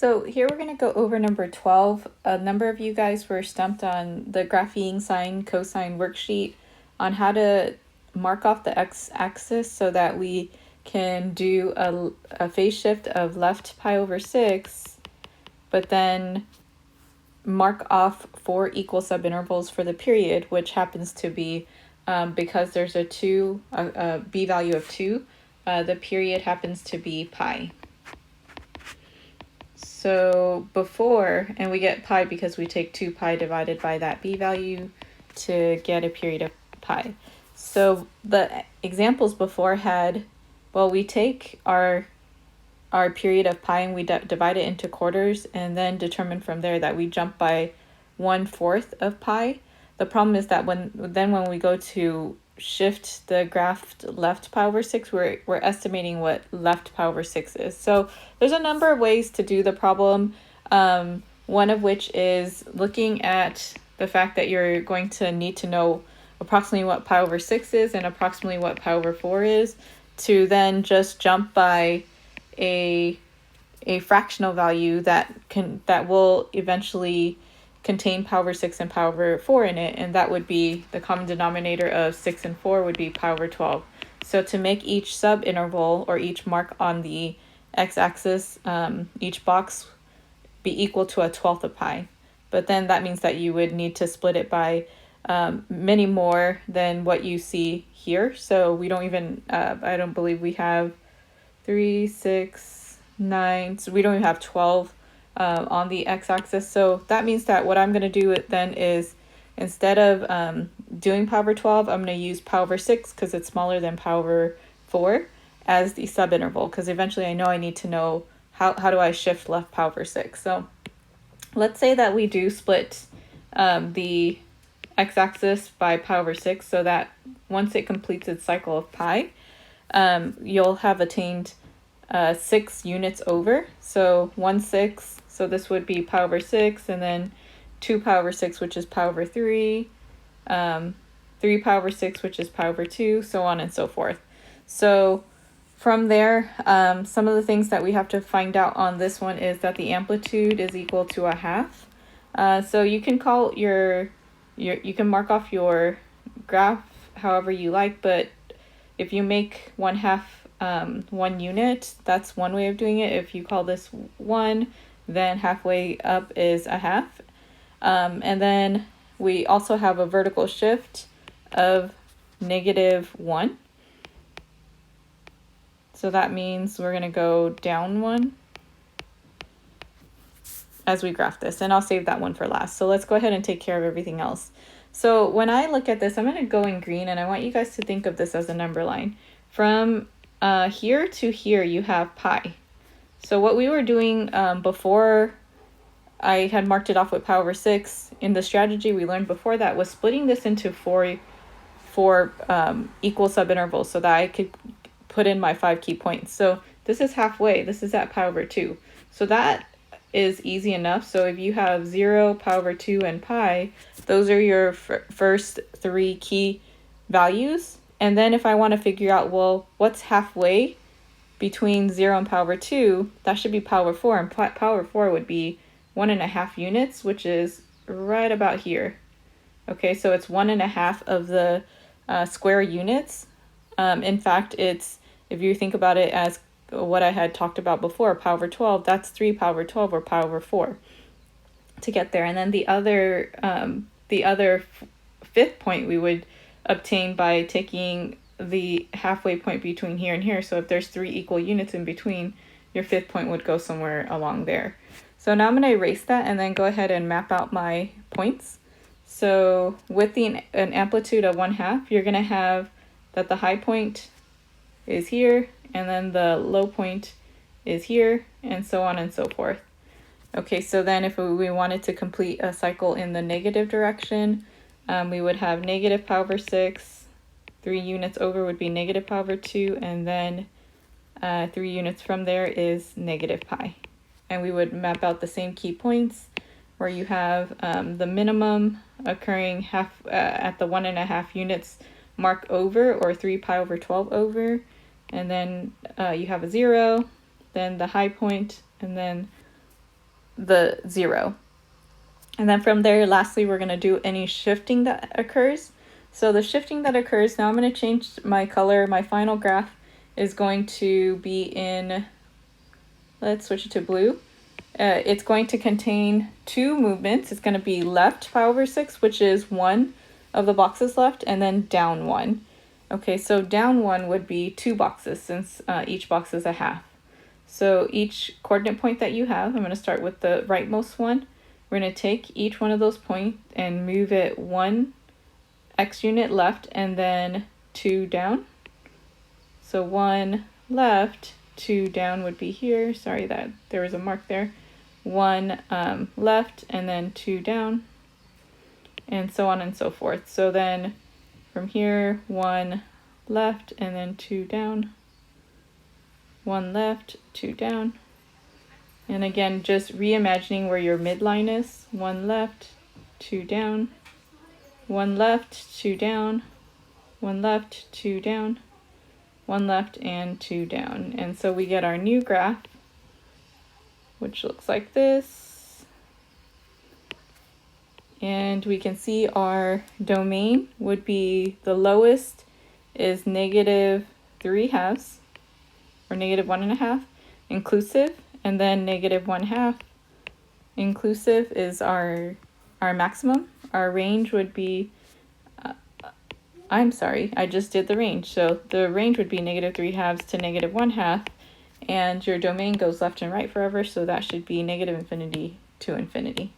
So here we're going to go over number 12. A number of you guys were stumped on the graphing sine cosine worksheet on how to mark off the x-axis so that we can do a phase shift of left pi over 6, but then mark off 4 equal subintervals for the period, which happens to be, because there's a b value of 2, the period happens to be pi. So before, and we get pi because we take 2 pi divided by that b value to get a period of pi. So the examples before had, well, we take our period of pi and we divide it into quarters and then determine from there that we jump by 1/4 of pi. The problem is that when we go to shift the graph left pi over 6, we're estimating what left pi over 6 is. So there's a number of ways to do the problem, one of which is looking at the fact that you're going to need to know approximately what pi over 6 is and approximately what pi over 4 is, to then just jump by a fractional value that will eventually contain pi over 6 and pi over 4 in it, and that would be the common denominator of 6 and 4 would be pi over 12. So to make each subinterval or each mark on the x-axis, each box be equal to 1/12 of pi. But then that means that you would need to split it by many more than what you see here. So we don't even, I don't believe we have 3, 6, 9, so we don't even have 12 on the x-axis. So that means that what I'm going to do then is, instead of doing pi over 12, I'm going to use pi over 6 because it's smaller than pi over 4 as the subinterval, because eventually I know I need to know how do I shift left pi over 6. So let's say that we do split the x-axis by pi over 6 so that once it completes its cycle of pi, you'll have attained 6 units over. So 1/6, so this would be pi over 6, and then 2 pi over 6, which is pi over 3, 3 pi over 6, which is pi over 2, so on and so forth. So from there, some of the things that we have to find out on this one is that the amplitude is equal to 1/2. So you can call you can mark off your graph however you like, but if you make 1/2 1 unit, that's one way of doing it. If you call this 1, then halfway up is 1/2. And then we also have a vertical shift of -1. So that means we're going to go down 1 as we graph this, and I'll save that one for last. So let's go ahead and take care of everything else. So when I look at this, I'm going to go in green, and I want you guys to think of this as a number line. From here to here, you have pi. So what we were doing before I had marked it off with pi over 6, in the strategy we learned before that, was splitting this into four equal subintervals so that I could put in my 5 key points. So this is halfway. This is at pi over 2. So that is easy enough. So if you have 0, pi over 2, and pi, those are your first 3 key values. And then if I want to figure out, well, what's halfway between 0 and pi over 2, that should be pi over 4. And pi over 4 would be 1.5 units, which is right about here. Okay, so it's 1.5 of the square units. In fact, it's, if you think about it as what I had talked about before, pi over 12, that's 3 pi over 12 or pi over 4 to get there. And then the other fifth point we would obtain by taking the halfway point between here and here. So if there's 3 equal units in between, your fifth point would go somewhere along there. So now I'm going to erase that and then go ahead and map out my points. So with an amplitude of 1/2, you're going to have that the high point is here, and then the low point is here, and so on and so forth. Okay, so then if we wanted to complete a cycle in the negative direction, we would have negative pi over 6, 3 units over would be negative pi over 2, and then 3 units from there is negative pi. And we would map out the same key points where you have the minimum occurring at the 1.5 units mark over, or 3 pi over 12 over, and then you have a 0, then the high point, and then the 0. And then from there, lastly, we're going to do any shifting that occurs. So the shifting that occurs, now I'm going to change my color. My final graph is going to be in, let's switch it to blue. It's going to contain 2 movements. It's going to be left pi over 6, which is one of the boxes left, and then down 1. Okay, so down 1 would be 2 boxes since each box is a half. So each coordinate point that you have, I'm going to start with the rightmost one. We're going to take each one of those points and move it 1 x unit left and then 2 down. So 1 left, 2 down would be here. Sorry that there was a mark there. 1 left and then 2 down, and so on and so forth. So then from here, 1 left and then 2 down, 1 left, 2 down. And again, just reimagining where your midline is. 1 left, 2 down, 1 left, 2 down, 1 left, 2 down, 1 left, and 2 down. And so we get our new graph, which looks like this. And we can see our domain would be, the lowest is -3/2, or -1.5, inclusive, and then -1/2 inclusive is our maximum. Our range would be, I'm sorry, I just did the range. So the range would be -3/2 to -1/2, and your domain goes left and right forever, so that should be -infinity to infinity.